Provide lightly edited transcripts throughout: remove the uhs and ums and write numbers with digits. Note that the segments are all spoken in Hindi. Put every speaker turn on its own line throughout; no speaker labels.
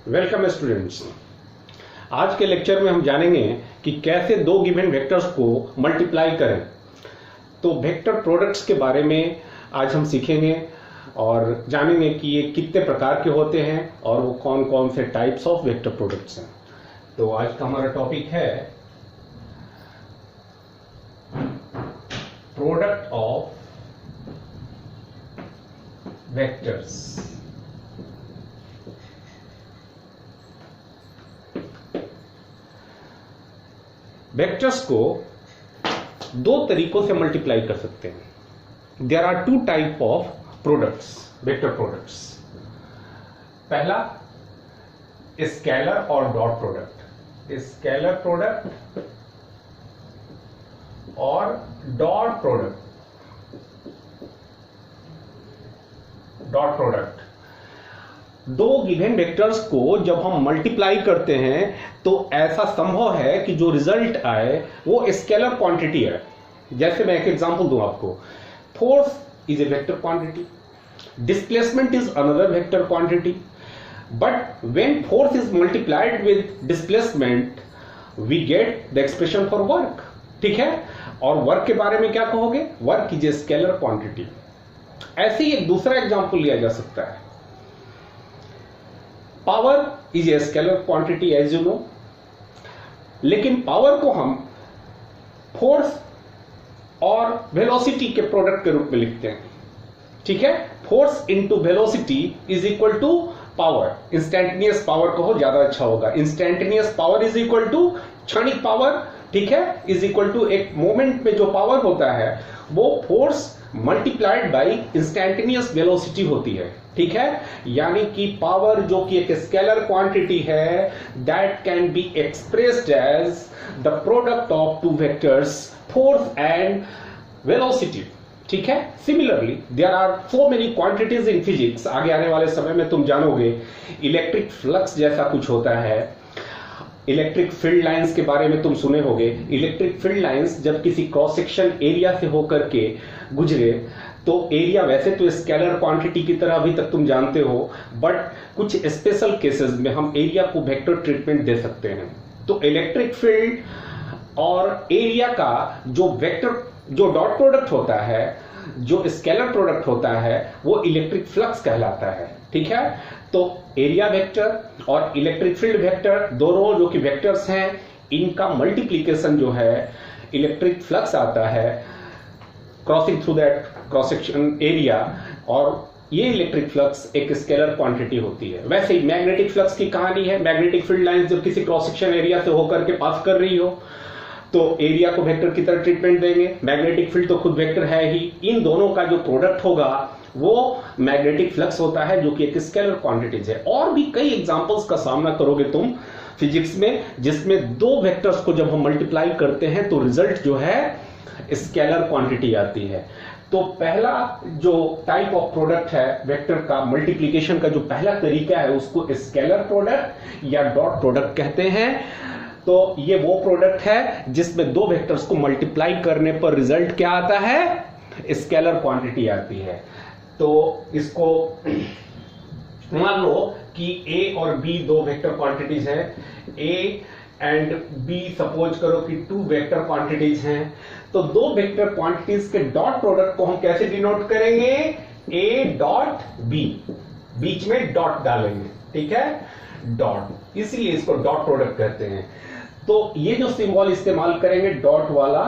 Welcome students. आज के लेक्चर में हम जानेंगे कि कैसे दो गिवन वेक्टर्स को मल्टीप्लाई करें। तो वेक्टर प्रोडक्ट्स के बारे में आज हम सीखेंगे और जानेंगे कि ये कितने प्रकार के होते हैं और वो कौन कौन से टाइप्स ऑफ वेक्टर प्रोडक्ट्स हैं। तो आज का हमारा टॉपिक है प्रोडक्ट ऑफ वेक्टर्स। वेक्टर्स को दो तरीकों से मल्टीप्लाई कर सकते हैं। There are two type of products, vector products. पहला स्केलर और डॉट प्रोडक्ट, स्केलर प्रोडक्ट और डॉट प्रोडक्ट। डॉट प्रोडक्ट दो गिवन वेक्टर्स को जब हम मल्टीप्लाई करते हैं तो ऐसा संभव है कि जो रिजल्ट आए वो स्केलर क्वांटिटी है। जैसे मैं एक एग्जांपल दूं आपको, force is a vector quantity, displacement is another vector quantity, but when force is multiplied with displacement we get the expression for work. ठीक है, और वर्क के बारे में क्या कहोगे? Work is a scalar quantity. ऐसे ही एक दूसरा एग्जांपल लिया जा सकता है, power is a scalar quantity as you know, लेकिन पावर को हम फोर्स और वेलोसिटी के प्रोडक्ट के रूप में लिखते हैं। ठीक है, force into velocity is equal to power. Instantaneous power कहो ज्यादा अच्छा होगा। Instantaneous power is equal to क्षणिक पावर। ठीक है, इज इक्वल टू एक मोमेंट में जो पावर होता है वो force multiplied by instantaneous velocity होती है। ठीक है, यानी कि पावर जो कि एक स्केलर क्वांटिटी है that can be expressed as the product of two vectors force and velocity. ठीक है, similarly there are so many quantities in physics. आगे आने वाले समय में तुम जानोगे इलेक्ट्रिक फ्लक्स जैसा कुछ होता है। इलेक्ट्रिक फील्ड लाइंस के बारे में तुम सुने होगे। इलेक्ट्रिक फील्ड लाइंस जब किसी क्रॉस सेक्शन एरिया से होकर के गुजरे तो एरिया वैसे तो स्केलर क्वांटिटी की तरह अभी तक तुम जानते हो, बट कुछ स्पेशल केसेस में हम एरिया को वेक्टर ट्रीटमेंट दे सकते हैं। तो इलेक्ट्रिक फील्ड और एरिया का जो वेक्टर, जो डॉट प्रोडक्ट होता है, जो स्केलर प्रोडक्ट होता है, वो इलेक्ट्रिक फ्लक्स कहलाता है। ठीक है, तो एरिया वेक्टर और इलेक्ट्रिक फील्ड वेक्टर दोनों जो कि वेक्टर्स हैं, इनका मल्टीप्लीकेशन जो है इलेक्ट्रिक फ्लक्स आता है crossing through that cross section area, और ये इलेक्ट्रिक फ्लक्स एक स्केलर क्वांटिटी होती है। वैसे ही मैग्नेटिक फ्लक्स की कहानी है। मैग्नेटिक फील्ड लाइंस जब किसी क्रॉस सेक्शन एरिया से होकर के पास कर रही हो तो एरिया को वेक्टर की तरह ट्रीटमेंट देंगे। मैग्नेटिक फील्ड तो खुद वेक्टर है ही। इन दोनों का जो प्रोडक्ट होगा वो मैग्नेटिक फ्लक्स होता है जो कि एक स्केलर क्वांटिटीज है। और भी कई एग्जांपल्स का सामना करोगे तुम फिजिक्स में जिसमें दो वेक्टर्स को जब हम मल्टीप्लाई करते हैं तो रिजल्ट जो है स्केलर क्वांटिटी आती है। तो पहला जो टाइप ऑफ प्रोडक्ट है वेक्टर का मल्टीप्लिकेशन का, जो पहला तरीका है उसको स्केलर प्रोडक्ट या डॉट प्रोडक्ट कहते हैं। तो ये वो प्रोडक्ट है जिसमें दो वेक्टर्स को मल्टीप्लाई करने पर रिजल्ट क्या आता है? स्केलर क्वांटिटी आती है। तो इसको मान लो कि A और B दो वेक्टर क्वांटिटीज हैं। A एंड B सपोज करो कि टू वेक्टर क्वांटिटीज हैं। तो दो वेक्टर क्वांटिटीज के डॉट प्रोडक्ट को हम कैसे डिनोट करेंगे? A डॉट B, बीच में डॉट डालेंगे। ठीक है, डॉट, इसीलिए इसको डॉट प्रोडक्ट कहते हैं। तो ये जो सिंबल इस्तेमाल करेंगे डॉट वाला,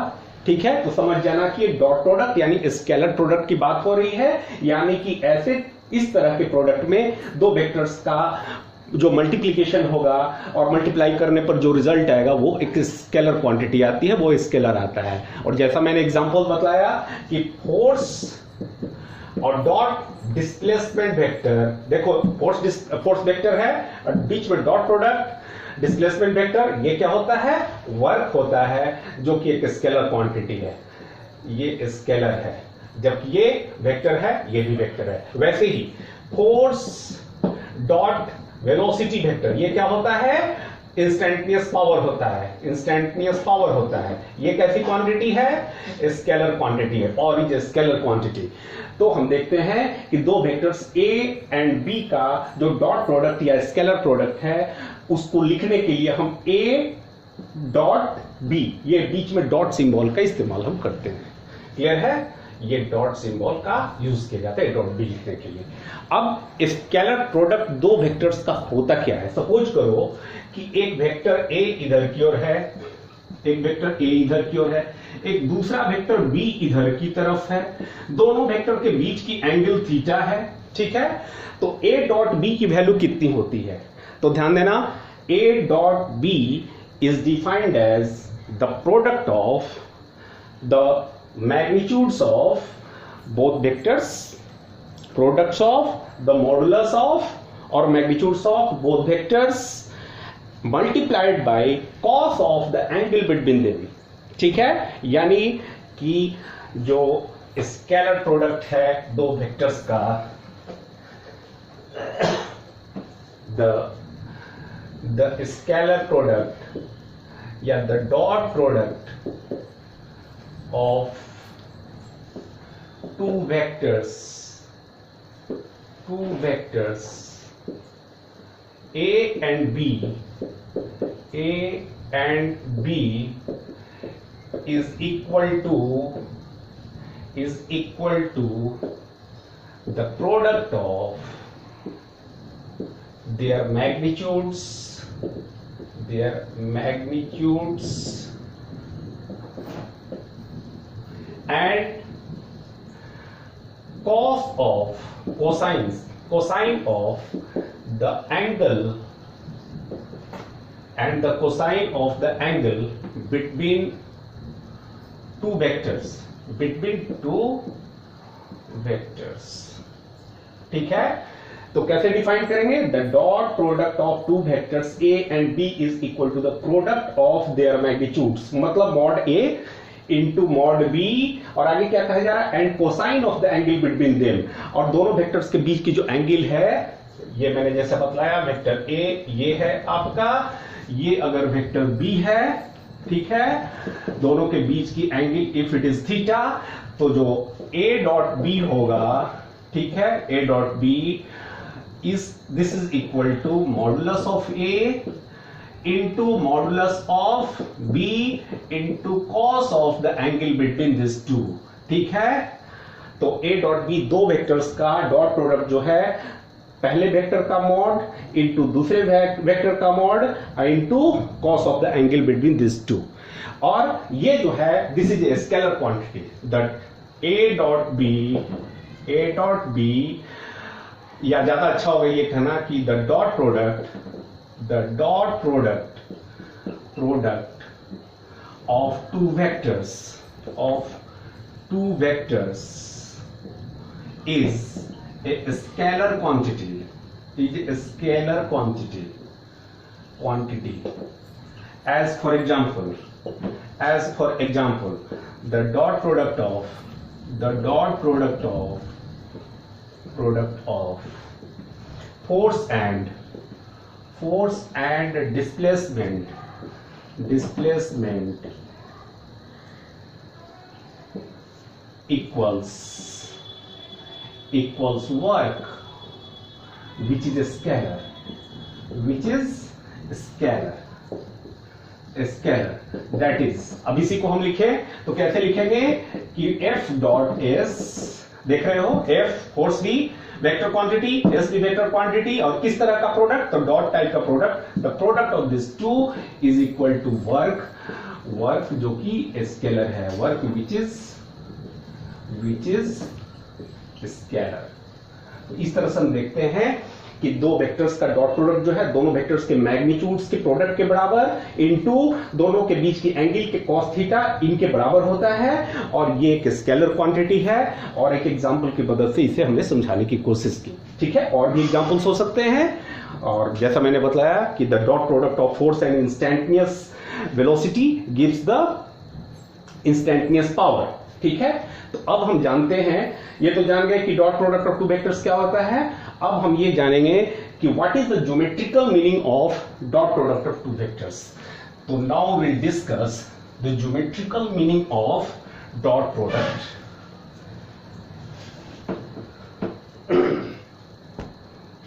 ठीक है, तो समझ जाना कि डॉट प्रोडक्ट यानी स्केलर प्रोडक्ट की बात हो रही है। यानी कि ऐसे इस तरह के प्रोडक्ट में दो वेक्टर्स का जो मल्टीप्लिकेशन होगा और मल्टीप्लाई करने पर जो रिजल्ट आएगा वो एक स्केलर क्वांटिटी आती है, वो स्केलर आता है। और जैसा मैंने एग्जांपल बताया कि फोर्स और डॉट डिस्प्लेसमेंट वेक्टर, देखो फोर्स वेक्टर है और बीच में डॉट प्रोडक्ट डिस्प्लेसमेंट वेक्टर, ये क्या होता है? वर्क होता है जो कि एक स्केलर क्वांटिटी है। ये स्केलर है, जबकि ये वेक्टर है, ये भी वेक्टर है। वैसे ही फोर्स डॉट वेलोसिटी वेक्टर, ये क्या होता है? इंस्टेंटेनियस पावर होता है, इंस्टेंटेनियस पावर होता है। ये कैसी क्वांटिटी है? स्केलर क्वांटिटी है, पावर इज स्केलर क्वांटिटी। तो हम देखते हैं कि दो वेक्टर्स A एंड B का जो डॉट प्रोडक्ट या स्केलर प्रोडक्ट है उसको लिखने के लिए हम A डॉट B, ये बीच में डॉट सिंबल का इस्तेमाल हम करते हैं। क्लियर है? ये डॉट सिंबल का यूज किया जाता है डॉट बी लिखने के लिए। अब स्केलर प्रोडक्ट दो वेक्टर्स का होता क्या है? सपोज करो कि एक वेक्टर A इधर की ओर है, एक वेक्टर A इधर की ओर है, एक दूसरा वेक्टर B इधर की तरफ है। दोनों वेक्टर के बीच की एंगल थीटा है, ठीक है। तो A डॉट B की वैल्यू कितनी होती है? तो ध्यान देना, A dot B is defined as the product of the magnitudes of both vectors, products of the modulus of or magnitudes of both vectors multiplied by cos of the angle between them। ठीक है, यानी कि जो स्केलर प्रोडक्ट है दो वेक्टर्स का, the scalar product या the dot product of two vectors A and B is equal to the product of their magnitudes and cosine of the angle and the cosine of the angle between two vectors, ठीक है। तो कैसे डिफाइन करेंगे? The dot product of two vectors A and B is equal to the product of their magnitudes, मतलब mod A into mod B, और आगे क्या कहा जा रहा है? And cosine of the angle between them, और दोनों वेक्टर्स के बीच की जो एंगल है, ये मैंने जैसे बतलाया, वेक्टर A ये है आपका, ये अगर वेक्टर B है, ठीक है, दोनों के बीच की angle if it is theta, तो जो A डॉट B होगा, ठीक है, A dot B this is equal to modulus of A into modulus of B into cos of the angle between these two, ठीक है। तो A डॉट B दो वेक्टर्स का डॉट प्रोडक्ट जो है, पहले वेक्टर का मॉड इंटू दूसरे वेक्टर का mod into cos of the angle between this two, और ये जो है this is a scalar quantity that A dot B, या ज्यादा अच्छा होगा ये कहना कि the dot product of two vectors is a scalar quantity, as for example the dot product of force and displacement equals work, which is a scalar, that is, अब इसी को हम लिखें तो कैसे लिखेंगे कि F डॉट S, देख रहे हो, F फोर्स भी वेक्टर क्वांटिटी, S भी वेक्टर क्वांटिटी, और किस तरह का प्रोडक्ट? तो डॉट टाइप का product. The product of this two is equal to work जो कि स्केलर है, वर्क विच इज स्केलर। तो इस तरह से हम देखते हैं कि दो वेक्टर्स का डॉट प्रोडक्ट जो है दोनों वेक्टर्स के मैग्नीट्यूड्स के प्रोडक्ट के बराबर इनटू दोनों के बीच की एंगल के कॉस थीटा इनके बराबर होता है, और ये एक स्केलर क्वांटिटी है। और एक एग्जांपल की मदद से इसे हमने समझाने की कोशिश की, ठीक है। और भी एग्जांपल्स हो सकते हैं, और जैसा मैंने बताया कि the dot product of force and instantaneous velocity gives the instantaneous power, ठीक है, तो अब हम जानते हैं, ये तो जान गए कि dot product of two vectors क्या होता है। अब हम ये जानेंगे कि what is the geometrical meaning of dot product of two vectors. तो now will discuss the geometrical meaning of dot product.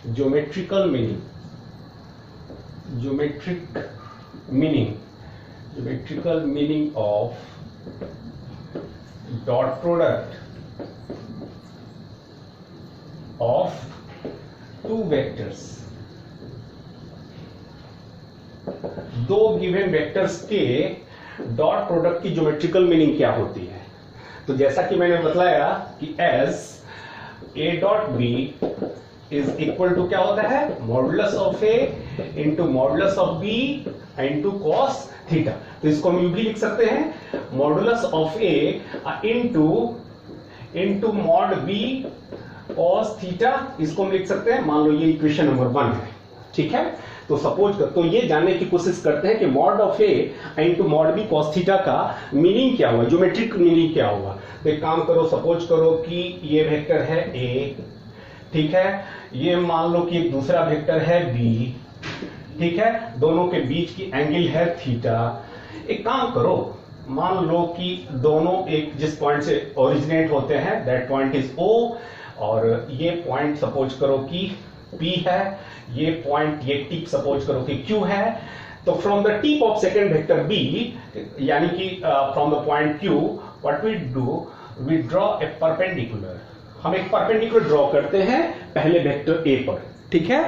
Geometrical meaning, geometrical meaning of dot product of two vectors. दो गिवन वेक्टर्स के डॉट प्रोडक्ट की ज्योमेट्रिकल मीनिंग क्या होती है। तो जैसा कि मैंने बताया कि as A dot B is equal to क्या होता है, modulus of A into modulus of B into cos theta. तो इसको हम यूं भी लिख सकते हैं, modulus of A into mod B cos theta. इसको हम लिख सकते हैं, मान लो ये इक्वेशन नंबर 1 है, ठीक है। तो सपोज कर, तो ये जानने की कोशिश करते हैं कि mod of A into mod B cos theta का मीनिंग क्या हुआ, ज्योमेट्रिक मीनिंग क्या हुआ। तो एक काम करो, सपोज करो कि ये वेक्टर है ए, ठीक है, ये मान लो कि एक दूसरा वेक्टर है बी, ठीक है, दोनों के बीच की एंगल है थीटा। एक काम करो, मान लो कि दोनों एक जिस पॉइंट से ओरिजिनेट होते हैं दैट पॉइंट इज ओ, और ये पॉइंट सपोज करो कि P है, ये पॉइंट, ये टिप सपोज करो कि Q है। तो from the tip of second vector B, यानी कि from the point Q, what we do, we draw a perpendicular. हम एक परपेंडिकुलर ड्रॉ करते हैं पहले वेक्टर A पर, ठीक है।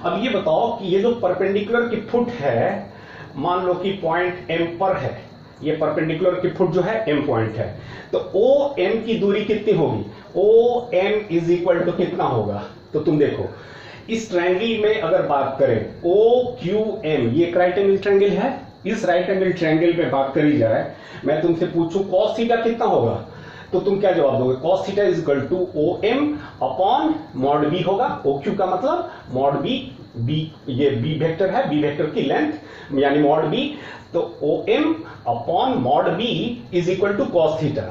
अब ये बताओ कि ये जो परपेंडिकुलर की फुट है, मान लो कि पॉइंट M पर है, ये परपेंडिकुलर की फुट जो है M पॉइंट है, तो OM की दूरी कितनी होगी, OM इज इक्वल टू कितना होगा। तो तुम देखो, इस ट्रायंगल में अगर बात करें OQM, ये एक राइट एंगल ट्रायंगल है, इस राइट एंगल ट्रायंगल में बात करी जाए, मैं तुमसे पूछूं कॉस थीटा कितना होगा, तो तुम क्या जवाब दोगे, cos theta is equal to OM upon mod B होगा। OQ का मतलब मॉड बी, ये बी वेक्टर है, बी वेक्टर की लेंथ यानी मॉड बी, तो OM upon mod B is equal to cos theta,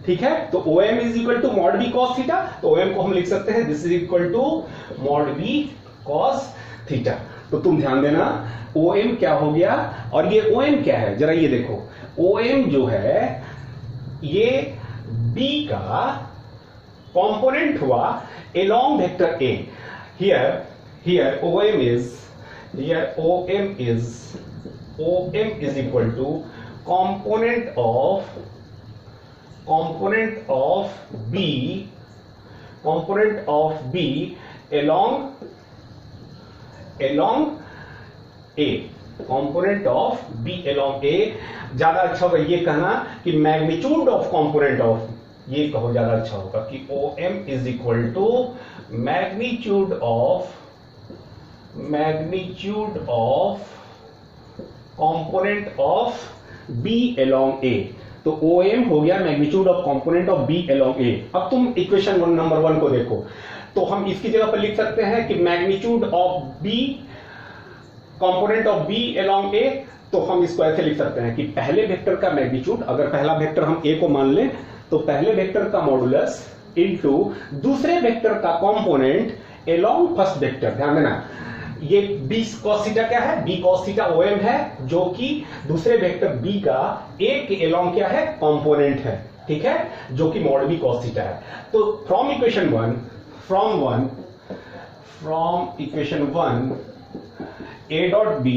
ठीक है। तो OM is equal to mod B cos theta, तो OM को हम लिख सकते हैं this is equal to mod B cos theta. तो तुम ध्यान देना, OM क्या हो गया और ये OM क्या है, जरा ये देखो, OM जो है ये B का कंपोनेंट हुआ along vector A। here OM is equal to component of B along A, component of B along A। ज्यादा अच्छा होगा ये कहना कि मैग्नीट्यूड ऑफ कंपोनेंट ऑफ, ये कहो ज्यादा अच्छा होगा कि OM is equal to magnitude of component of B along A। तो OM हो गया magnitude of component of B along A। अब तुम इक्वेशन नंबर 1 को देखो, तो हम इसकी जगह पर लिख सकते हैं कि magnitude of B component of B along A। तो हम इसको ऐसे लिख सकते हैं कि पहले वेक्टर का मैग्नीट्यूड, अगर पहला वेक्टर हम A को मान लें, तो पहले वेक्टर का मॉडुलस इनटू दूसरे वेक्टर का कंपोनेंट along फर्स्ट वेक्टर। ध्यान देना, ये B cos थीटा क्या है, B cos थीटा OM है, जो कि दूसरे वेक्टर B का A के along क्या है, कंपोनेंट है, ठीक है, जो कि मॉड B cos थीटा है। तो from equation 1 A dot B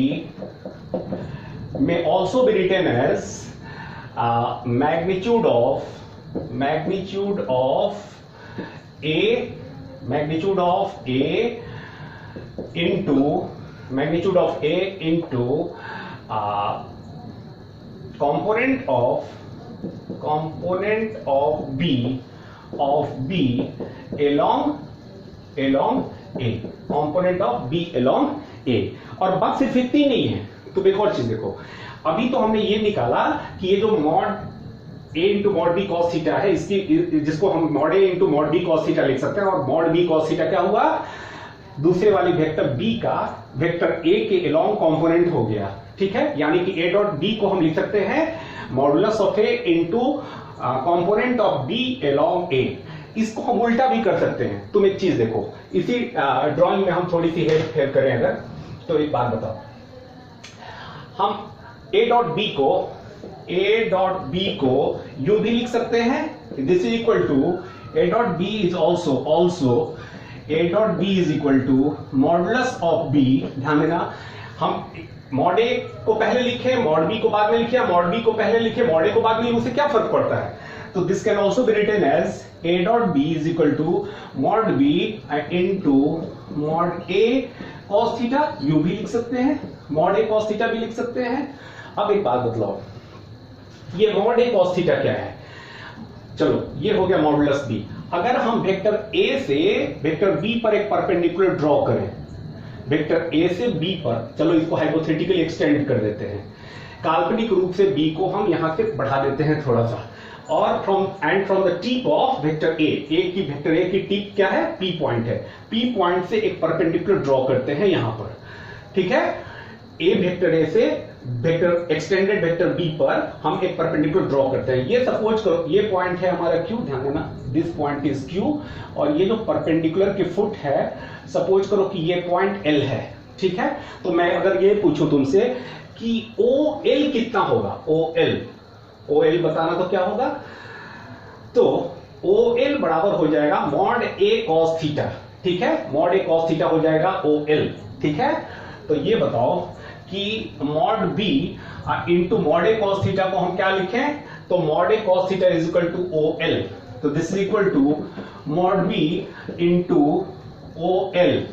may also be written as magnitude of A into component of B along A, component of B along A। और बात सिर्फ इतनी नहीं है, तो एक और चीज देखो, अभी तो हमने ये निकाला कि ये जो mod A into mod B cos theta है, इसकी, जिसको हम mod A into mod B cos theta लिख सकते हैं, और मॉड बी कॉस थीटा क्या हुआ, दूसरे वाली वेक्टर B का वेक्टर A के along कंपोनेंट हो गया, ठीक है, यानी कि ए डॉट बी को हम लिख सकते हैं modulus of A into component of B along A. इसको हम उल्टा भी कर सकते हैं। तुम एक चीज देखो, इसी ड्राइंग में हम थोड़ी सी हेल्प करें अगर, तो एक बात बताओ, हम ए डॉट बी को यू भी लिख सकते हैं, this is equal to A dot B is also A dot B is equal to modulus of B. ध्यान देना, हम मॉड ए को पहले लिखे, मॉड बी को बाद में लिखे, मॉड बी को पहले लिखे, मॉड ए को बाद में, उससे क्या फर्क पड़ता है? तो this can also be written as A dot B is equal to mod B into mod A cos theta. यू भी लिख सकते हैं, मॉड ए कॉस थीटा भी लिख सकते हैं। अब एक बात बतलाओ, ये मॉड ए कॉस थीटा क्या है? चलो, ये हो गया मॉडुलस बी। अगर हम वेक्टर ए से वेक्टर बी पर एक परपेंडिकुलर ड्रॉ करें, वेक्टर ए से बी पर, चलो इसको हाइपोथेटिकली एक्सटेंड कर देते हैं, काल्पनिक रूप से बी को हम यहां से बढ़ा देते हैं थोड़ा सा, और from the tip of vector vector A की टिप क्या है? पी पॉइंट है। पी पॉइंट से एक परपेंडिकुलर ड्रॉ करते हैं यहां पर, ठीक है। ए वेक्टर ए से वेक्टर एक्सटेंडेड वेक्टर बी पर हम एक परपेंडिकुलर ड्रॉ करते हैं। ये सपोज करो ये पॉइंट है हमारा क्यू, ध्यान देना, दिस पॉइंट इज क्यू, और ये जो परपेंडिकुलर की फुट है, सपोज करो कि ये पॉइंट एल है, ठीक है। तो मैं अगर ये पूछूं तुमसे कि ओ एल कितना होगा, ओ एल बताना, तो क्या होगा? तो ओ एल बराबर हो जाएगा मॉड ए कॉस थीटा, ठीक है, मॉड ए कॉस थीटा हो जाएगा ओ एल, ठीक है। तो ये बताओ कि mod B into mod A cos theta को हम क्या लिखें? तो mod A cos theta is equal to O L, तो this is equal to mod B into O L,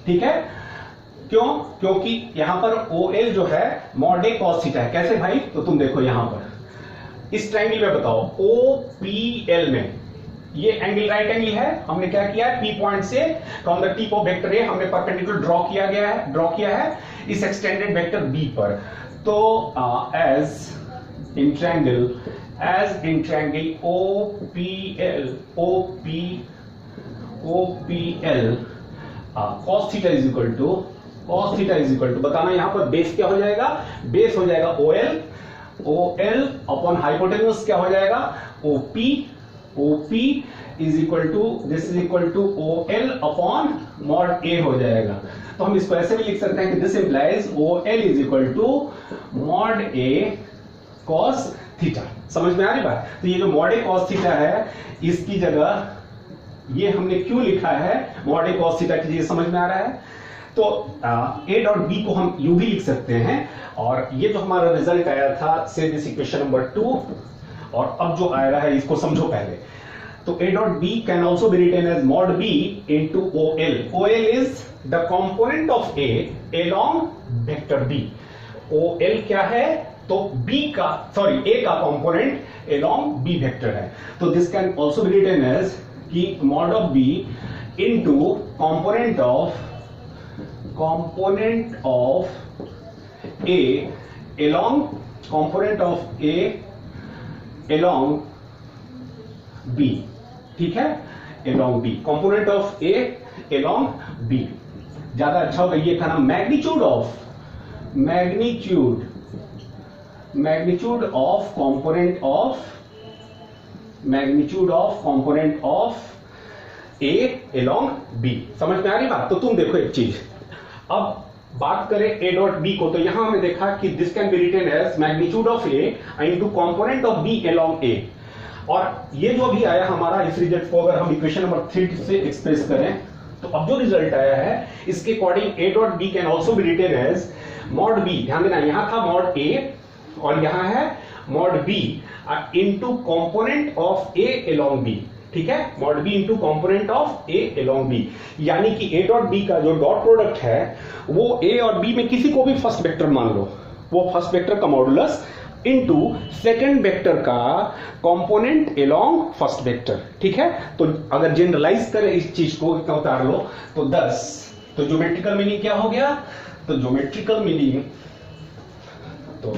ठीक है। क्यों? क्योंकि यहां पर ओ एल जो है मॉड ए कॉस थीटा है। कैसे भाई? तो तुम देखो यहां पर इस ट्रायंगल में बताओ, ओ पी एल में ये एंगल राइट एंगल है, हमने क्या किया है? पी पॉइंट से from the tip of vector A हमने परपेंडिकुलर ड्रॉ किया है इस एक्सटेंडेड वेक्टर बी पर। तो as in triangle O P L cos theta is equal to बताना, यहां पर बेस क्या हो जाएगा? बेस हो जाएगा ओ एल अपॉन हाइपोटेन्यूज क्या हो जाएगा? OP is equal to this is equal to O L upon mod A हो जाएगा। तो हम इसको ऐसे भी लिख सकते हैं कि this implies O L is equal to mod A cos theta. समझ में आ रही बात? तो ये जो मॉड ए कॉस थीटा है, इसकी जगह ये हमने क्यों लिखा है मॉड ए कॉस थीटा की, समझ में आ रहा है? तो ए डॉट बी को हम यू भी लिख सकते हैं, और ये जो हमारा रिजल्ट आया था से दिस इक्वेशन नंबर 2, और अब जो आ रहा है इसको समझो पहले। तो A dot B can also be written as mod B into O L. O L is the component of A along vector B. O L क्या है? तो ए का कॉम्पोनेंट अलोंग बी वेक्टर है। तो this can also be written as कि mod of B into component of A along B, ठीक है, along B, component of A along B, ज्यादा अच्छा होगा। ये था ना magnitude of component of A along B. समझ में आ रही बात? तो तुम देखो एक चीज, अब बात करें ए डॉट बी को, तो यहां हमने देखा कि this can be written as magnitude of A into component of B along A. और ये जो भी आया हमारा, इस रिजल्ट को अगर हम इक्वेशन नंबर 3 से एक्सप्रेस करें, तो अब जो रिजल्ट आया है इसके according A dot B can also be written as mod B. ध्यान देना, यहां था मॉड ए और यहां है mod B into component of A along B, ठीक है, mod B into component of A along B. यानी कि ए डॉट बी का जो डॉट प्रोडक्ट है वो ए और बी में किसी को भी फर्स्ट वेक्टर मान लो, वो फर्स्ट वेक्टर का मॉडुलस इंटू सेकेंड वेक्टर का कंपोनेंट अलोंग फर्स्ट वेक्टर, ठीक है। तो अगर जनरलाइज करें इस चीज को, इतना उतार लो, तो 10। तो ज्योमेट्रिकल मीनिंग क्या हो गया? तो ज्योमेट्रिकल मीनिंग तो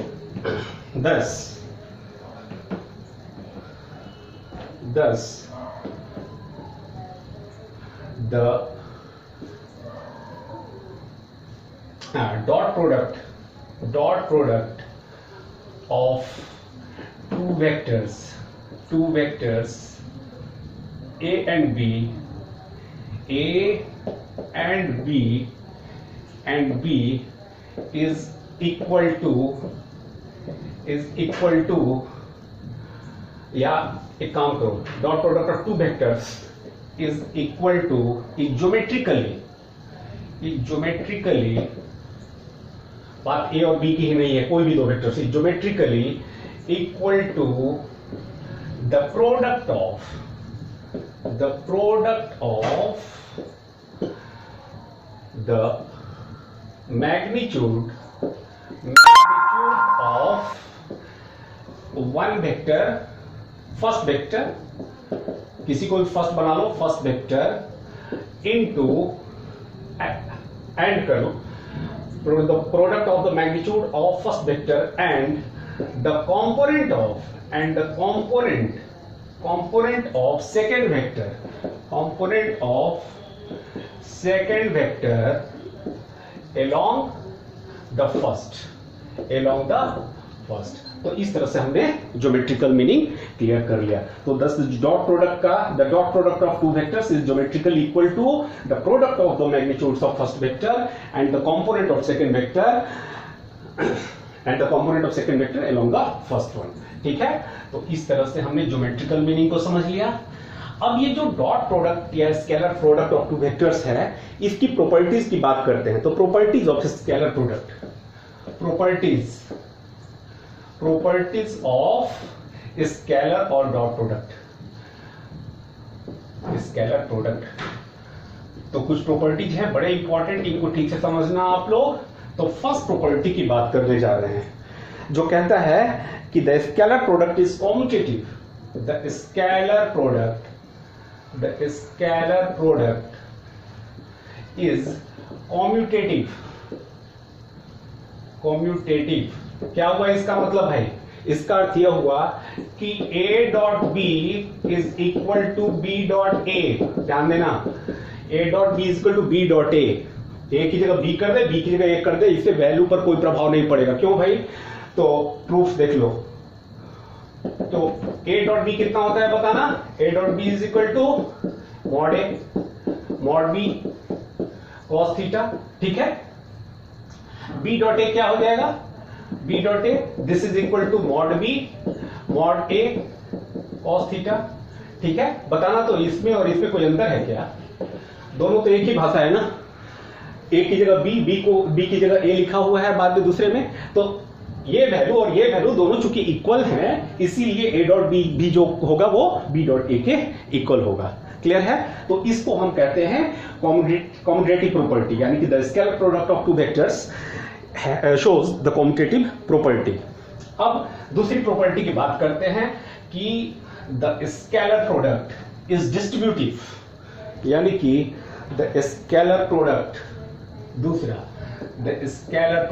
10 the dot product dot product of two vectors A and B is equal to या एक काम करो, dot product of two vectors is equal to geometrically बात ए और बी की ही नहीं है, कोई भी दो vectors geometrically equal to the product of the magnitude of one vector, first vector, किसी को भी फर्स्ट बना लो, फर्स्ट वेक्टर इनटू एंड करो the product of the magnitude of first vector and the component of second vector along the first. तो इस तरह से हमने ज्योमेट्रिकल मीनिंग क्लियर कर लिया। तो the dot product of two vectors is geometrically equal to the product of the magnitudes of first vector and the component of second vector along the first one. ठीक है, तो इस तरह से हमने ज्योमेट्रिकल मीनिंग को समझ लिया। अब ये जो डॉट प्रोडक्ट या scalar product of two vectors है, इसकी प्रॉपर्टीज की बात करते हैं। तो properties of scalar product, properties of scalar और डॉट प्रोडक्ट, तो कुछ प्रॉपर्टीज हैं बड़े इंपॉर्टेंट, इनको ठीक से समझना आप लोग। तो फर्स्ट प्रॉपर्टी की बात करने जा रहे हैं, जो कहता है कि the scalar product is commutative. The scalar product is commutative. क्या हुआ इसका मतलब भाई? इसका अर्थ यह हुआ कि A dot B is equal to B dot A। ध्यान देना, A dot B is equal to B dot A। A की जगह B कर दे, B की जगह A कर दे, इससे वैल्यू पर कोई प्रभाव नहीं पड़ेगा। क्यों भाई? तो प्रूफ देख लो। तो A डॉट B कितना होता है बताना? A dot B is equal to mod A mod B cos theta. ठीक है, B डॉट A क्या हो जाएगा? B dot A this is equal to mod B mod A cos theta. ठीक है, बताना तो इसमें और इसमें कोई अंतर है क्या? दोनों तो एक ही भाषा है ना। A की जगह B की जगह A लिखा हुआ है बाद में दूसरे में, तो ये वैल्यू और ये वैल्यू दोनों चूंकि इक्वल हैं, इसीलिए A डॉट B जो होगा वो B डॉट A के इक्वल होगा। क्लियर है? तो इसको हम कहते हैं कॉम्यूटेटिव प्रॉपर्टी, यानी कि the scalar product of two vectors shows the commutative property। अब दूसरी प्रॉपर्टी की बात करते हैं कि the scalar product is distributive, यानी कि the scalar product, दूसरा the scalar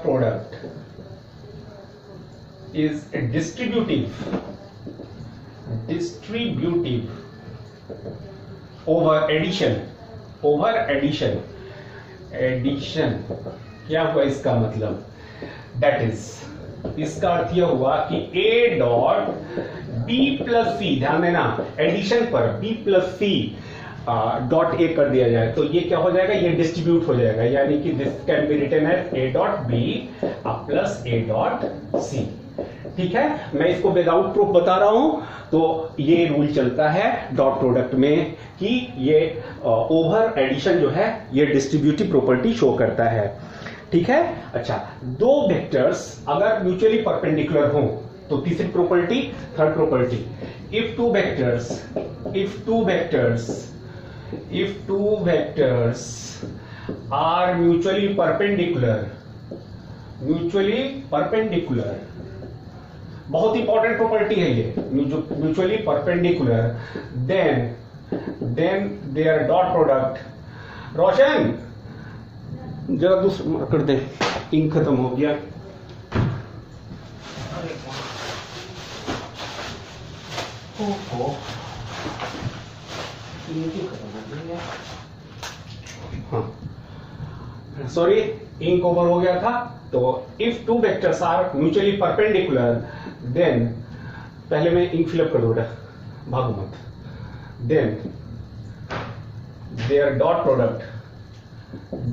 product is distributive over addition। क्या हुआ इसका मतलब? दैट इज, इसका अर्थ यह हुआ कि A dot B plus C, ध्यान देना एडिशन पर B plus C dot A कर दिया जाए तो ये क्या हो जाएगा? ये डिस्ट्रीब्यूट हो जाएगा, यानी कि this can be written as A dot B plus A dot C। ठीक है, मैं इसको विदाउट प्रूफ बता रहा हूं। तो ये रूल चलता है डॉट प्रोडक्ट में कि ये ओवर एडिशन जो है ये डिस्ट्रीब्यूटिव प्रॉपर्टी शो करता है। ठीक है, अच्छा, दो वेक्टर्स अगर म्यूचुअली परपेंडिकुलर हो तो तीसरी property, third property, if two vectors are mutually perpendicular, बहुत इंपॉर्टेंट प्रॉपर्टी है ये, mutually perpendicular, then their dot product. Roshan जरा दूसरा कर दे, इंक खत्म हो गया। हाँ सॉरी इंक ओवर हो गया था। तो if two vectors are mutually perpendicular then, पहले मैं इंक फिलअप कर दूंगा, भागो मत, then their dot product,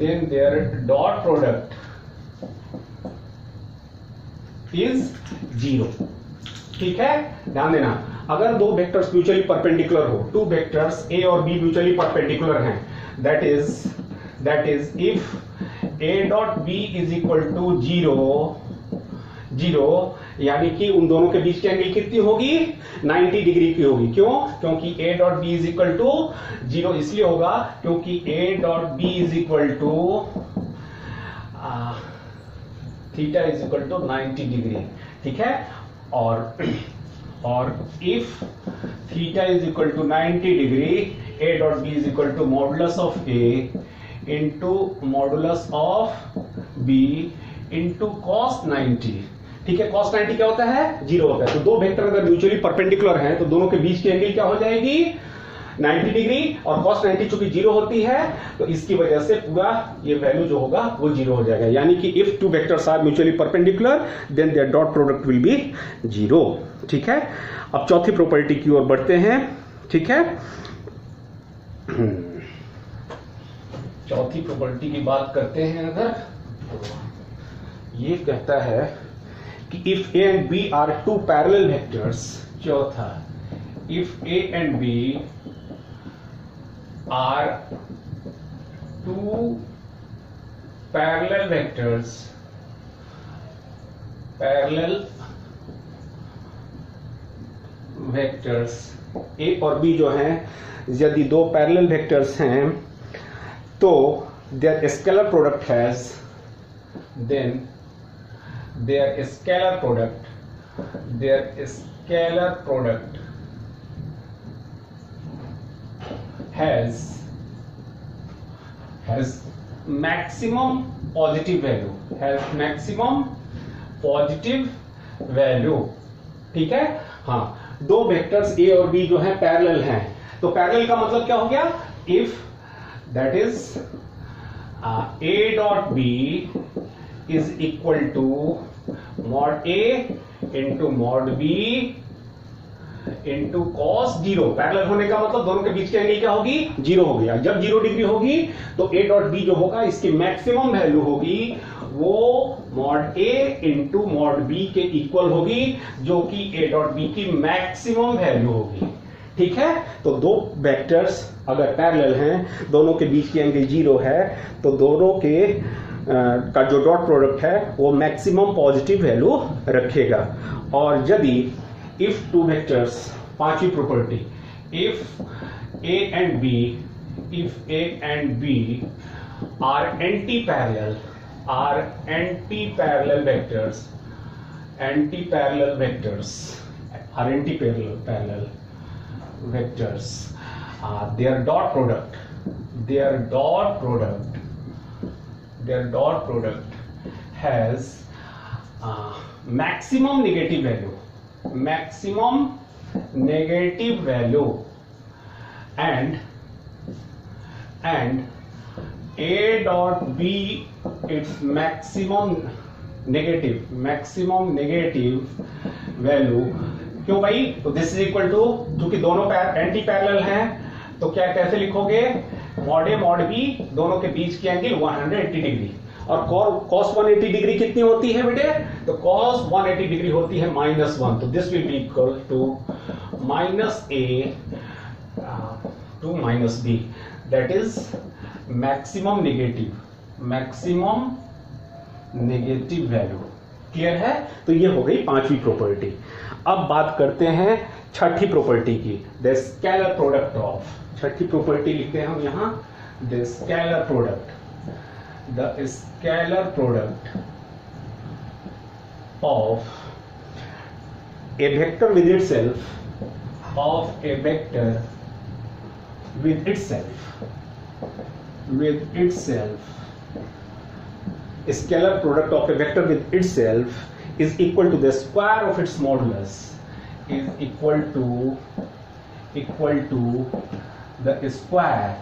then their dot product is 0। ठीक है, ध्यान देना, अगर दो वेक्टर्स म्यूचुअली परपेंडिकुलर हो, टू वेक्टर्स ए और बी म्यूचुअली परपेंडिकुलर हैं, that is if a dot b is equal to 0, यानी कि उन दोनों के बीच की एंगल कितनी होगी, 90 डिग्री की होगी। क्यों? क्योंकि a dot b is equal to 0 इसलिए होगा क्योंकि a dot b is equal to theta is equal to 90 degree. ठीक है, और if theta is equal to 90 degree, a dot b is equal to modulus of a into modulus of b into cos 90। ठीक है, cos 90 क्या होता है, 0 होता है। तो दो वेक्टर अगर म्यूचुअली परपेंडिकुलर हैं तो दोनों के बीच की एंगल क्या हो जाएगी, 90 डिग्री, और cos 90 चूंकि 0 होती है तो इसकी वजह से पूरा ये वैल्यू जो होगा वो 0 हो जाएगा। यानी कि if two vectors are mutually perpendicular then their dot product will be 0। ठीक है, अब चौथी प्रॉपर्टी की ओर बढ़ते हैं। ठीक है, चौथी प्रॉपर्टी की बात करते हैं अगर, तो ये कहता है कि if A and B are two parallel vectors, चौथा, if A and B are two parallel vectors, A और बी जो हैं, यदि दो पैरेलल वेक्टर्स हैं तो their scalar product has, then their scalar product has maximum positive value, ठीक है। हाँ, दो वेक्टर्स ए और बी जो हैं पैरेलल हैं, तो पैरेलल का मतलब क्या हो गया, if that is a dot b is equal to mod a into mod b into cos 0। Parallel होने का मतलब दोनों के बीच की एंगल क्या होगी, 0 हो गया। जब 0 डिग्री होगी तो a डॉट b जो होगा इसकी मैक्सिमम वैल्यू होगी वो mod a into mod b के इक्वल होगी, जो कि a डॉट b की मैक्सिमम वैल्यू होगी। ठीक है, तो दो वेक्टर्स अगर पैरेलल हैं, दोनों के बीच की एंगल 0 है, तो दोनों के का जो डॉट प्रोडक्ट है वो मैक्सिमम पॉजिटिव वैल्यू रखेगा। और यदि इफ टू वेक्टर्स, पांचवी property, if A and B are anti parallel vectors, their dot product has maximum negative value, and a dot b its maximum negative value। क्यों भाई, तो दिस इज इक्वल टू, क्योंकि दोनों एंटी पैरेलल हैं तो क्या कैसे लिखोगे, मॉड ए मॉड बी, दोनों के बीच की एंगल 180 डिग्री, और cos 180 डिग्री कितनी होती है बेटे, तो cos 180 डिग्री होती है -1। तो this will be equal to -a to -b, that is maximum negative value. Clear है, तो ये हो गई पांचवी प्रॉपर्टी। अब बात करते हैं छठी प्रॉपर्टी की, the scalar product of, Chhathi property लिखते हैं हम यहां, the scalar product of A vector with itself, scalar product of a vector with itself is equal to the square of its modulus, is equal to the square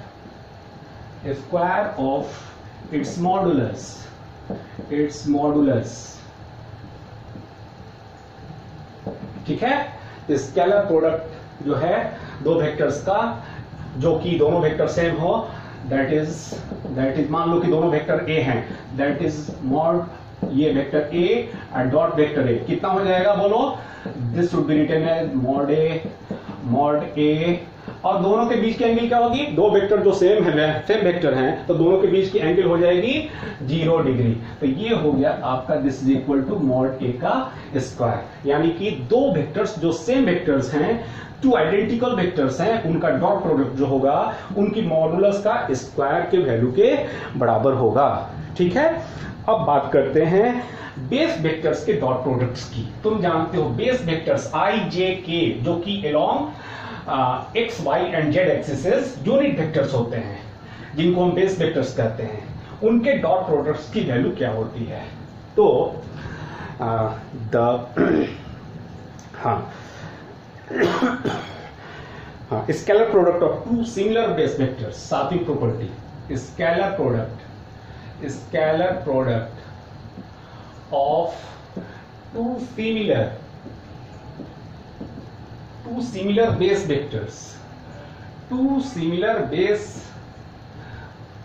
of its modulus, ठीक है। स्केलर प्रोडक्ट जो है दो वेक्टर्स का, जो कि दोनों वेक्टर सेम हो, दैट इज मान लो कि दोनों वेक्टर ए हैं, दैट इज मॉड ये vector A and dot vector A, कितना हो जाएगा बोलो? This should be written as mod A, और दोनों के बीच की एंगल क्या होगी? दो वेक्टर जो सेम वेक्टर हैं, तो दोनों के बीच की एंगल हो जाएगी 0 डिग्री। तो ये हो गया आपका this is equal to mod A का स्क्वायर, यानी कि दो वेक्टर्स जो सेम वेक्टर्स हैं, टू आइडेंटिकल वेक्टर्स हैं, उनका डॉट प्रोडक्ट जो होगा उनकी मॉडुलस का स्क्वायर के वैल्यू के बराबर होगा, ठीक है। अब बात करते हैं बेस वेक्टर्स के डॉट प्रोडक्ट्स की। तुम जानते हो बेस वेक्टर्स आई जे के, जो कि along X Y and Z axis unit vectors होते हैं, जिनको हम बेस वेक्टर्स कहते हैं, उनके डॉट प्रोडक्ट्स की वैल्यू क्या होती है? तो scalar product of two similar base vectors, सातवीं property, scalar product of two similar base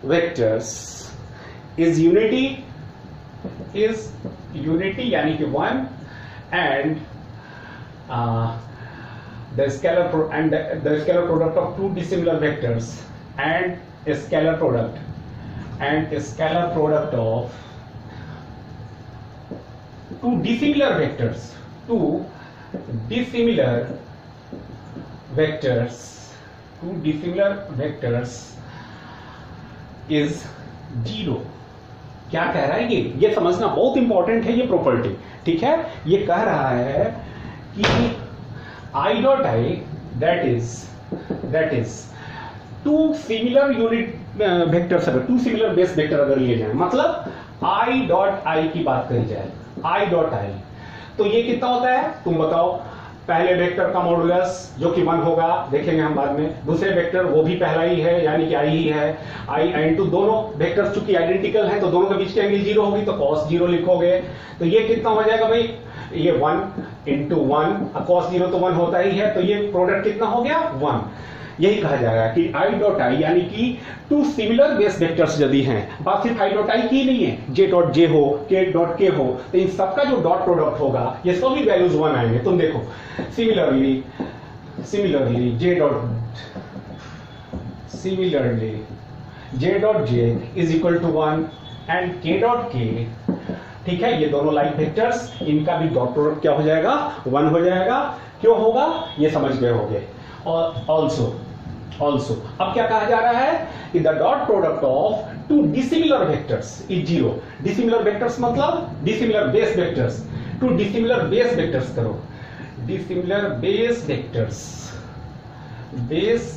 vectors is unity यानी कि 1, and the scalar product of two dissimilar vectors and a scalar product of two dissimilar vectors is 0। क्या कह रहा है ये समझना बहुत इंपॉर्टेंट है ये प्रॉपर्टी, ठीक है। ये कह रहा है कि I dot I that is two similar unit vectors, अगर टू सिमिलर बेस वेक्टर अगर लिए जाए, मतलब I डॉट I की बात करी जाए, I डॉट I, तो ये कितना होता है तुम बताओ? पहले वेक्टर का मॉडुलस जो कि 1 होगा, देखेंगे हम बाद में। दूसरे वेक्टर वो भी पहला ही है, यानी कि I ही है। I इंटू दोनों वेक्टर्स चूंकि आइडेंटिकल हैं, तो दोनों के बीच की एंगल 0 होगी, तो cos 0 लिखोगे। तो ये कितना हो जाएगा भाई? ये 1 इंटू 1, cos 0 तो 1 होता ही है, तो ये प्रोडक्ट कितना हो गया? 1। यही कहा जाएगा कि I डॉट I, यानी कि टू सिमिलर बेस वेक्टर्स यदि हैं, बात सिर्फ I डॉट I की नहीं है, J डॉट J हो, K डॉट K हो, तो इन सबका जो डॉट प्रोडक्ट होगा ये सभी वैल्यूज 1 आएंगे। तुम देखो similarly J dot J is equal to 1 and K dot K, ठीक है। ये दोनों लाइन वेक्टर्स, इनका भी डॉट प्रोडक्ट क्या हो जाएगा? 1 हो जाएगा। क्यों होगा ये समझ गए होंगे। और ऑल्सो अब क्या कहा जा रहा है कि the dot product of two dissimilar vectors is 0। Dissimilar vectors मतलब dissimilar base vectors, two dissimilar base vectors करो, डिसिमिलर बेस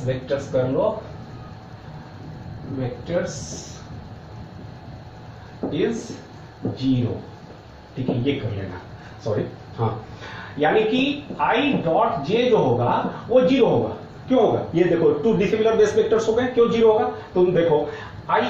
वेक्टर्स कर लो, वेक्टर्स इज 0, ठीक है। ये कर लेना, सॉरी, हाँ, यानी कि I डॉट J जो होगा वो 0 होगा। क्यों होगा? ये देखो टू डिसिमिलर बेस वेक्टर्स हो गए, क्यों 0 होगा? तुम देखो I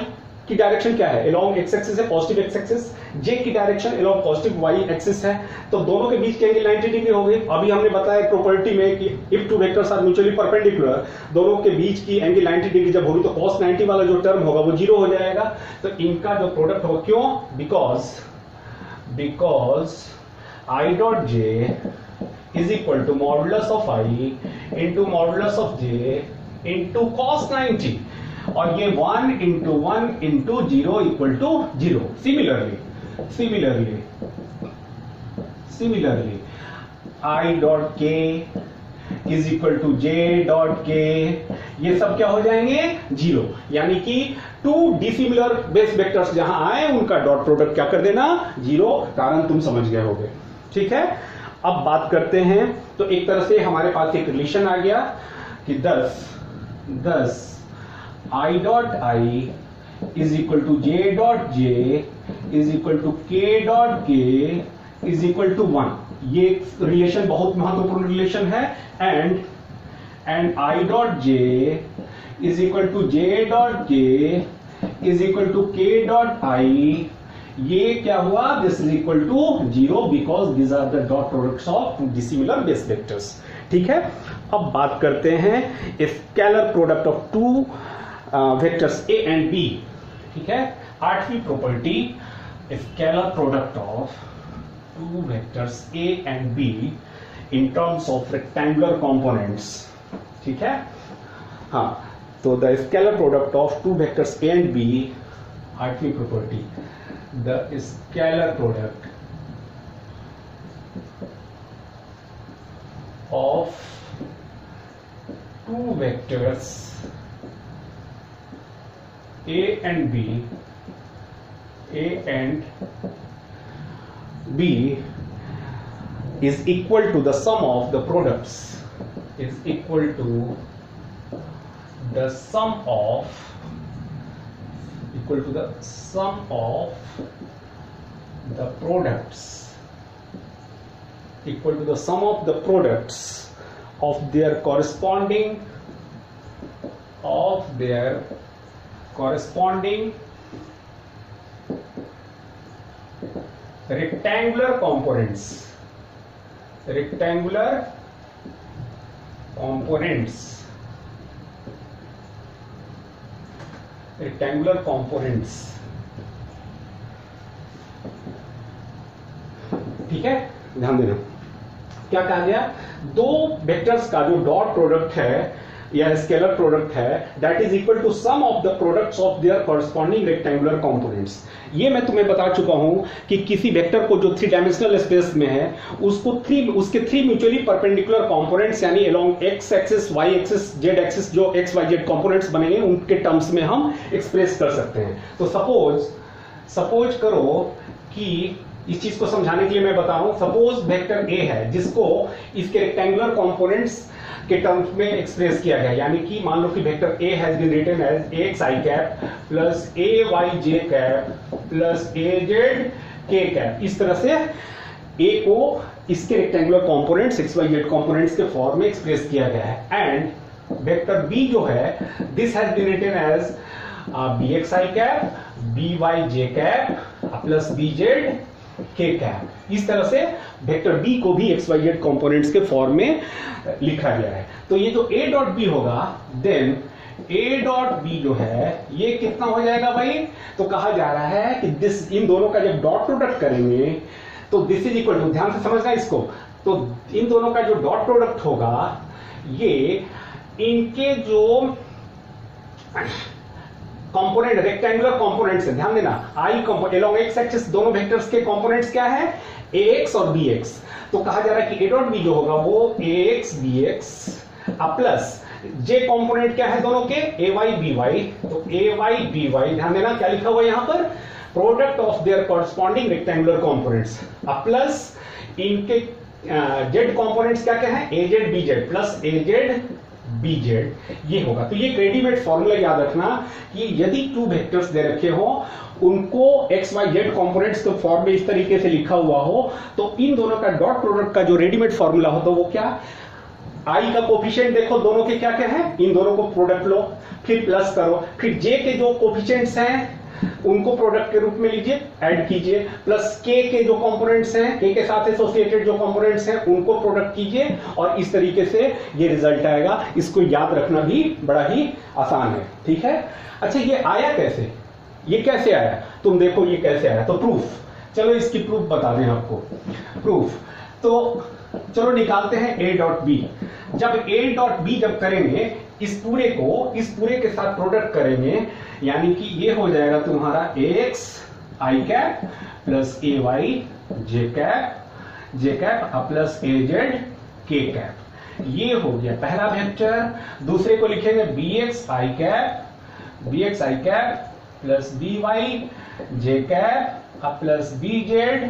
की डायरेक्शन क्या है? अलोंग एक्स एक्सिस है, पॉजिटिव एक्स एक्सिस। J की direction along positive Y axis है, तो दोनों के बीच की एंगल 90 डिग्री हो गई। अभी हमने बताया प्रॉपर्टी में कि if two vectors are mutually perpendicular, दोनों के बीच की एंगल 90 डिग्री जब होगी तो cos 90 वाला जो टर्म होगा वो 0 हो जाएगा। तो इनका जो प्रोडक्ट होगा, क्यों? Because I dot J is equal to modulus of I into modulus of J into cos 90, और ये 1 into 1 into 0 equal to 0। Similarly I dot K is equal to J dot K, ये सब क्या हो जाएंगे? 0। यानी कि टू डिसिमिलर बेस वेक्टर्स जहां आए उनका डॉट प्रोडक्ट क्या कर देना? 0। कारण तुम समझ गए होगे, ठीक है। अब बात करते हैं, तो एक तरह से हमारे पास एक रिलेशन आ गया कि 10 I dot I is equal to J dot J is equal to K dot K is equal to 1। ये रिलेशन बहुत महत्वपूर्ण रिलेशन है। And I dot J is equal to J dot K is equal to K dot I, ये क्या हुआ, this is equal to 0 because this are the dot products of dissimilar base vectors. ठीक है, अब बात करते हैं scalar product of two vectors A and B. ठीक है, आठवीं property, scalar product of two vectors A and B in terms of rectangular components. ठीक है, हाँ, तो the scalar product of two vectors A and B, आठवीं property, the scalar product of two vectors A and B is equal to the sum of the products, is equal to the sum of, equal to the sum of the products, equal to the sum of the products of their corresponding rectangular components, rectangular components, rectangular components। ठीक है, ध्यान देना क्या कहा गया, दो वेक्टर्स का जो डॉट प्रोडक्ट है या स्केलर प्रोडक्ट है, that is equal to sum of the products of their corresponding rectangular components. ये मैं तुम्हें बता चुका हूं कि किसी वेक्टर को जो 3 डायमेंशनल स्पेस में है उसको उसके 3 म्यूचुअली परपेंडिकुलर कंपोनेंट्स यानी along X axis, Y axis, Z axis जो एक्स वाई जेड कंपोनेंट्स बनेंगे उनके टर्म्स में हम एक्सप्रेस कर सकते हैं। तो सपोज करो कि इस चीज को समझाने के लिए मैं बताऊं, सपोज वेक्टर ए है जिसको इसके रेक्टेंगुलर कंपोनेंट्स के टर्म्स में एक्सप्रेस किया गया, यानी कि मान लो कि vector A has been written as X I cap plus A Y J cap plus A Z K cap. इस तरह से ए को इसके rectangular components X Y Z components के फॉर्म में एक्सप्रेस किया गया है। एंड वेक्टर बी जो है, this has been written as B X I cap B Y J cap plus B Z K cap. इस तरह से वेक्टर बी को भी एक्स वाई जेड कंपोनेंट्स के फॉर्म में लिखा गया है। तो ये जो ए डॉट बी होगा, देन ए डॉट बी जो है ये कितना हो जाएगा भाई, तो कहा जा रहा है कि दिस, इन दोनों का जब डॉट प्रोडक्ट करेंगे तो दिस इज इक्वल टू, ध्यान से समझना इसको, तो इन दोनों का जो डॉट प्रोडक्ट होगा ये इनके जो कंपोनेंट रेक्टेंगुलर कंपोनेंट्स है, ध्यान देना, आई कंपोनेंट अलोंग एक्स एक्सिस दोनों वेक्टर्स के कंपोनेंट्स क्या है, ax और bx। तो कहा जा रहा है कि a डॉट b जो होगा वो ax bx प्लस जे कंपोनेंट क्या है दोनों के, ay by, तो ay by, ध्यान देना क्या लिखा हुआ है यहां पर, product of their corresponding rectangular components plus इनके जेड कंपोनेंट्स क्या क्या है, az bz plus az bz, ये होगा। तो ये रेडीमेड फॉर्मूला याद रखना कि यदि टू वेक्टर्स दे रखे हो उनको एक्स वाई जेड कंपोनेंट्स के फॉर्म में इस तरीके से लिखा हुआ हो, तो इन दोनों का डॉट प्रोडक्ट का जो रेडीमेड फॉर्मूला हो तो वो क्या, आई का कोफिशिएंट देखो दोनों के क्या क्या है, इन दोनों को प्रोडक्ट लो, फिर प्लस करो, फिर जे के जो कोफिशिएंट्स हैं उनको प्रोडक्ट के रूप में लीजिए, ऐड कीजिए, प्लस के जो कंपोनेंट्स हैं, के साथ एसोसिएटेड जो कंपोनेंट्स हैं उनको प्रोडक्ट कीजिए, और इस तरीके से ये रिजल्ट आएगा। इसको याद रखना भी बड़ा ही आसान है। ठीक है, अच्छा ये आया कैसे, ये कैसे आया, तुम देखो ये कैसे आया, तो प्रूफ, चलो इसकी प्रूफ बता दें आपको। प्रूफ तो चलो निकालते हैं ए डॉट बी। जब ए डॉट बी जब करेंगे इस पूरे के साथ प्रोडक्ट करेंगे, यानी कि ये हो जाएगा तुम्हारा x I cap plus A Y J cap plus A Z K cap. ये हो गया पहला वेक्टर। दूसरे को लिखेंगे B X I cap plus B Y J cap plus B Z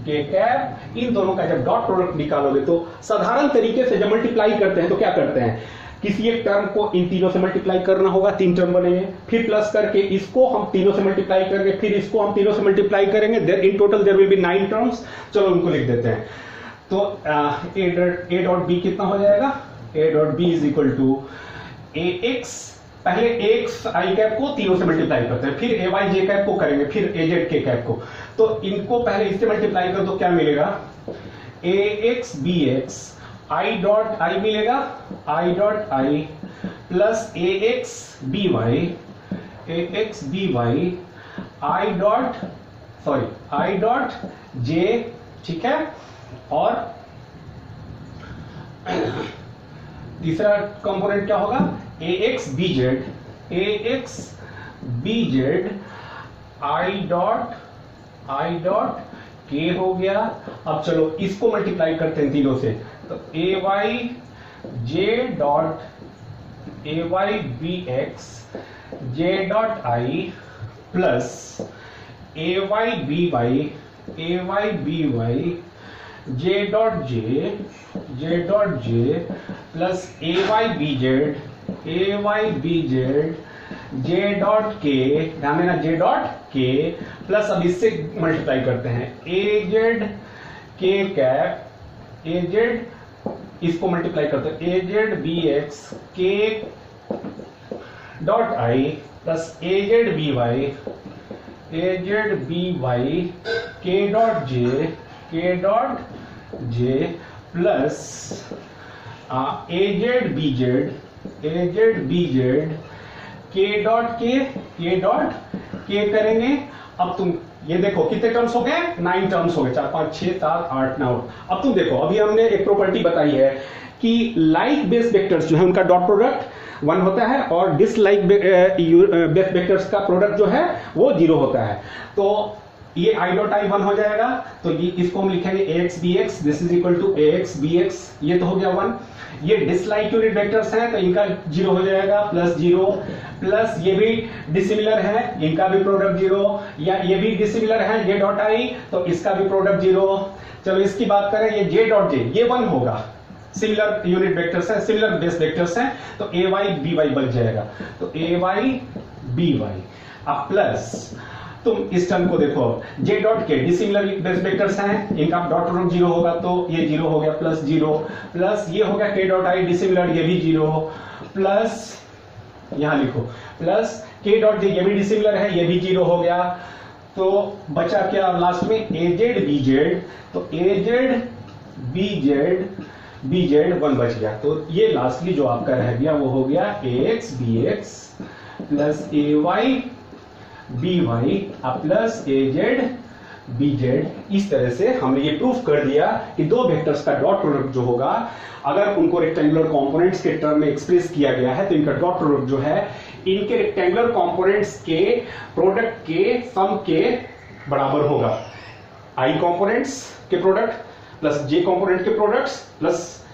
K cap. इन दोनों का जब डॉट प्रोडक्ट निकालोगे तो साधारण तरीके से जब मल्टीप्लाई करते हैं तो क्या करते हैं, किसी एक टर्म को इन तीनों से मल्टीप्लाई करना होगा, 3 टर्म बनेंगे, फिर प्लस करके इसको हम तीनों से मल्टीप्लाई करेंगे, फिर इसको हम तीनों से मल्टीप्लाई करेंगे, there in total there will be 9 terms. चलो उनको लिख देते हैं। तो ए डॉट बी कितना हो जाएगा, A dot B is equal to A X पहले एक्स आई कैप को तीनों से मल्टीप्लाई करते हैं, फिर ए वाई जे कैप को करेंगे, फिर ए जेड के कैप को। तो इनको पहले इससे मल्टीप्लाई कर, तो क्या मिलेगा, A X B X I dot I मिलेगा, I dot I plus A X B Y I dot J, ठीक है। और तीसरा कंपोनेंट क्या होगा, A X B Z I dot K हो गया। अब चलो इसको मल्टीप्लाई करते हैं तीनों से, तो A Y B X J dot I plus A Y B Y J dot J plus A Y B Z J dot K, ध्यान देना जे डॉट के प्लस, अब इससे मल्टीप्लाई करते हैं A Z K cap, A Z इसको मल्टीप्लाई करते हैं A Z B X K dot I plus A Z B Y K dot J plus A Z B Z K dot K करेंगे। अब तुम ये देखो कितने टर्म्स हो गए, 9 टर्म्स हो गए, 4 5 6 7 8 9। अब तुम देखो, अभी हमने एक प्रॉपर्टी बताई है कि लाइक बेस वेक्टर्स जो है उनका डॉट प्रोडक्ट 1 होता है और डिसलाइक बेस वेक्टर्स का प्रोडक्ट जो है वो 0 होता है। तो ये आई डॉट आई 1 हो जाएगा, तो ये इसको हम लिखेंगे ax bx, this is equal to ax bx, ये तो हो गया 1। ये डिसलाइक यूनिट वेक्टर्स हैं तो इनका 0 हो जाएगा, प्लस 0 प्लस ये भी डिसिमिलर है, इनका भी प्रोडक्ट 0, या ये भी डिसिमिलर है जे डॉट आई, तो इसका भी प्रोडक्ट 0। चलो इसकी बात करें, ये जे डॉट जे ये 1 होगा, सिमिलर यूनिट वेक्टर्स हैं, सिमिलर बेस वेक्टर्स हैं, तो ए वाई बी वाई बन जाएगा, तो ए वाई बी वाई। अब प्लस तुम इस टर्म को देखो, जे डॉट के डिसिमिलर बेस वेक्टर्स हैं, इनका डॉट प्रोडक्ट 0 होगा, तो ये 0 हो गया, प्लस 0 प्लस ये हो गया के डॉट आई डिसिमिलर, ये भी 0 प्लस यहां लिखो प्लस के डॉट जे ये भी डिसिमिलर है, ये भी 0 हो गया। तो बचा क्या लास्ट में, ए जेड बी जेड, तो ए जेड बी जेड 1 बच गया। तो ये लास्टली जो आपका रह गया वो हो गया ए X B x plus A Y B Y plus A Z B Z. इस तरह से हमने ये प्रूफ कर दिया कि दो वेक्टर्स का डॉट प्रोडक्ट जो होगा, अगर उनको रेक्टेंगुलर कंपोनेंट्स के टर्म में एक्सप्रेस किया गया है तो इनका डॉट प्रोडक्ट जो है इनके रेक्टेंगुलर कंपोनेंट्स के प्रोडक्ट के सम के बराबर होगा। आई कंपोनेंट्स के प्रोडक्ट प्लस जे कंपोनेंट के प्रोडक्ट्स प्लस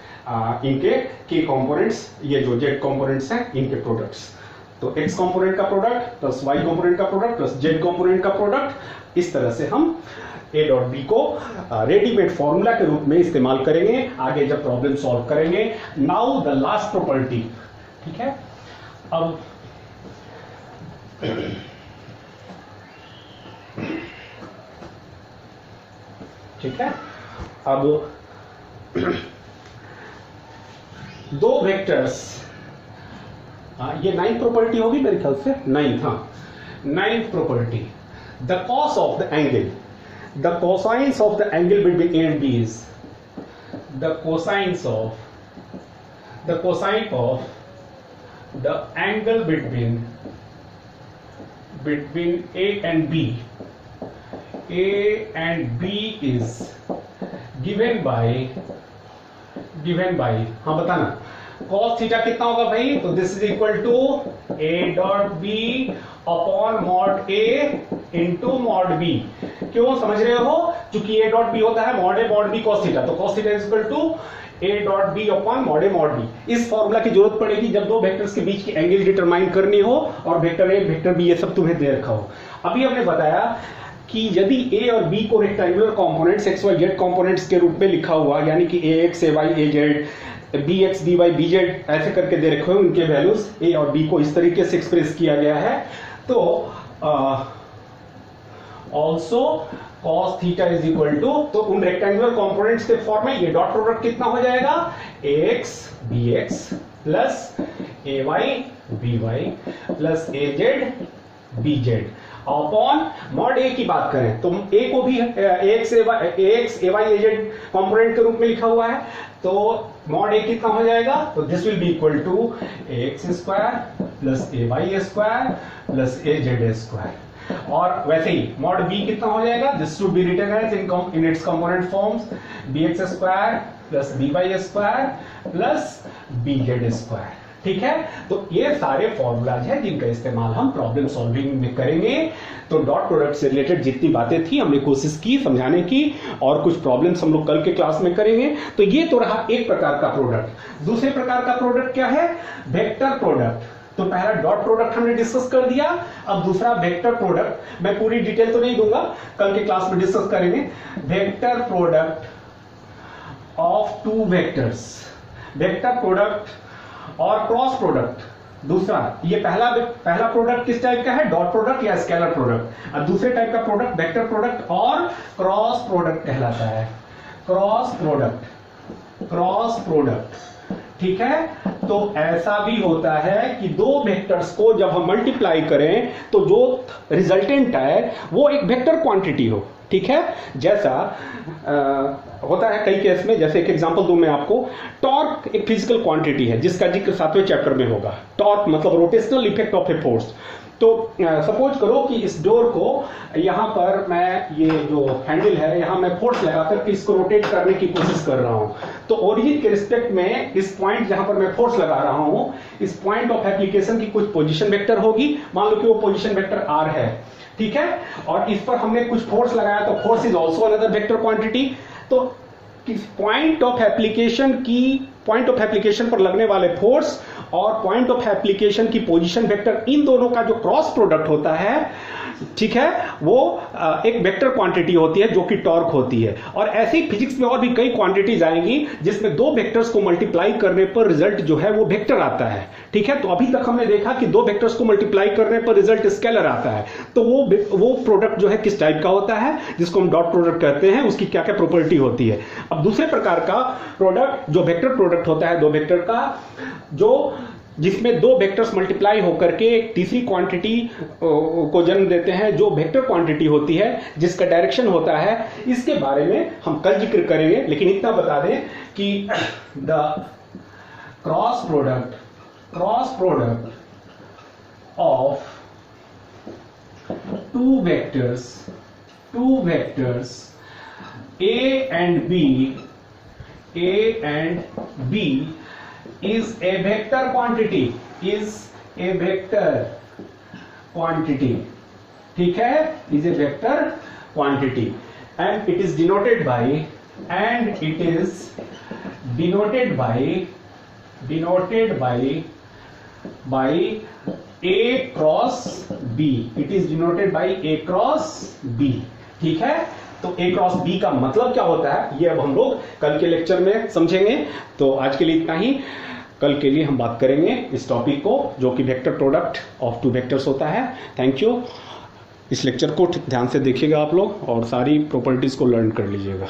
इनके के कंपोनेंट्स, ये जो जेड कंपोनेंट्स हैं इनके प्रोडक्ट्स। तो x कंपोनेंट का प्रोडक्ट प्लस y कंपोनेंट का प्रोडक्ट प्लस z कंपोनेंट का प्रोडक्ट, इस तरह से हम a डॉट b को रेडीमेड फॉर्मूला के रूप में इस्तेमाल करेंगे आगे जब प्रॉब्लम सॉल्व करेंगे। नाउ द लास्ट प्रॉपर्टी, ठीक है। अब ठीक है, अब दो वेक्टर्स, ये 9th प्रॉपर्टी होगी मेरे ख्याल से, 9th, हाँ 9th property, the cos of the angle, the cosines of the angle between A and B is the cosine of the angle between A and B is given by, हाँ बताना cos थीटा कितना होगा भाई, तो this is equal to a dot B upon mod a into mod b। क्यों समझ रहे हो, क्योंकि a डॉट b होता है mod a mod b cos theta, तो cos theta is equal to a dot b upon mod a mod b। इस फॉर्मूला की जरूरत पड़ेगी जब दो वेक्टर्स के बीच की एंगल डिटरमाइन करनी हो और वेक्टर a वेक्टर b ये सब तुम्हें दे रखा हो। अभी हमने बताया कि यदि a और b को rectangular components x y z components के रूप में लिखा हुआ, यानी कि ax ay az bx by bz ऐसे करके दे रखे हो, उनके वैल्यूज a और b को इस तरीके से एक्सप्रेस किया गया है, तो also cos theta is equal to, तो उन रेक्टेंगुलर कंपोनेंट्स के फॉर्म में ये डॉट प्रोडक्ट कितना हो जाएगा, ax bx plus AY BY plus AZ BZ upon mod A की बात करें तो A को भी AX AY AZ कंपोनेंट के रूप में लिखा हुआ है, तो मॉड A कितना हो जाएगा, तो this will be equal to AX square plus AY square plus AZ square. और वैसे ही मॉड B कितना हो जाएगा, this should be written as in its component forms BX square plus BY square plus BZ square. ठीक है, तो ये सारे फॉर्मूलाज हैं जिनका इस्तेमाल हम प्रॉब्लम सॉल्विंग में करेंगे। तो डॉट प्रोडक्ट से रिलेटेड जितनी बातें थी हमने कोशिश की समझाने की, और कुछ प्रॉब्लम्स हम लोग कल के क्लास में करेंगे। तो ये तो रहा एक प्रकार का प्रोडक्ट। दूसरे प्रकार का प्रोडक्ट क्या है, वेक्टर प्रोडक्ट। तो पहला डॉट प्रोडक्ट हमने डिस्कस कर दिया, अब दूसरा वेक्टर प्रोडक्ट। मैं पूरी डिटेल तो नहीं दूंगा, कल के क्लास में डिस्कस करेंगे। Vector product of two vectors, vector product और क्रॉस प्रोडक्ट। दूसरा, ये पहला प्रोडक्ट किस टाइप का है, डॉट प्रोडक्ट या स्केलर प्रोडक्ट। अब दूसरे टाइप का प्रोडक्ट वेक्टर प्रोडक्ट और क्रॉस प्रोडक्ट कहलाता है। क्रॉस प्रोडक्ट, ठीक है। तो ऐसा भी होता है कि दो वेक्टर्स को जब हम मल्टीप्लाई करें तो जो रिजल्टेंट है वो एक वेक्टर क्वांटिटी हो, ठीक है। जैसा होता है कई केस में, जैसे एक एग्जांपल दूं मैं आपको, टॉर्क एक फिजिकल क्वांटिटी है जिसका जिक्र 7वें चैप्टर में होगा। टॉर्क मतलब rotational effect of a force. तो सपोज करो कि इस डोर को यहां पर मैं, ये जो हैंडल है यहां मैं फोर्स लगाकर इसको रोटेट करने की कोशिश कर रहा हूं। तो ओरिजिन के रिस्पेक्ट में इस पॉइंट जहां पर मैं फोर्स लगा रहा हूं, इस पॉइंट ऑफ एप्लीकेशन की कुछ पोजीशन वेक्टर होगी। मान लो कि वो पोजीशन वेक्टर R है, ठीक है, और इस पर हमने कुछ फोर्स लगाया तो force is also another vector quantity. तो पॉइंट ऑफ एप्लीकेशन पर लगने वाले फोर्स और पॉइंट ऑफ एप्लीकेशन की पोजीशन वेक्टर, इन दोनों का जो क्रॉस प्रोडक्ट होता है, ठीक है, वो एक वेक्टर क्वांटिटी होती है जो कि टॉर्क होती है। और ऐसे ही फिजिक्स में और भी कई क्वांटिटीज आएंगी जिसमें दो वेक्टर्स को मल्टीप्लाई करने पर रिजल्ट जो है वो वेक्टर आता है, ठीक है। तो अभी तक हमने देखा कि दो वेक्टर्स को मल्टीप्लाई करने पर रिजल्ट स्केलर आता है। तो वो प्रोडक्ट जो है किस टाइप का होता है, जिसको हम डॉट प्रोडक्ट कहते हैं, उसकी क्या क्या प्रॉपर्टी होती है। अब दूसरे प्रकार का प्रोडक्ट जो वेक्टर प्रोडक्ट होता है, दो वेक्टर का, जो जिसमें दो वेक्टर्स मल्टीप्लाई होकर के एक तीसरी क्वांटिटी को जन्म देते हैं जो वेक्टर क्वांटिटी होती है, जिसका डायरेक्शन होता है। इसके बारे में हम कल जिक्र करेंगे, लेकिन इतना बता दें कि the cross product of two vectors A and B is a vector quantity, ठीक है, is a vector quantity, and it is denoted by A cross B. It is denoted by A cross B, ठीक है। तो A क्रॉस B का मतलब क्या होता है, ये अब हम लोग कल के लेक्चर में समझेंगे। तो आज के लिए इतना ही। कल के लिए हम बात करेंगे इस टॉपिक को, जो कि vector product of two vectors होता है। Thank you. इस लेक्चर को ध्यान से देखिएगा आप लोग और सारी प्रॉपर्टीज को लर्न कर लीजिएगा।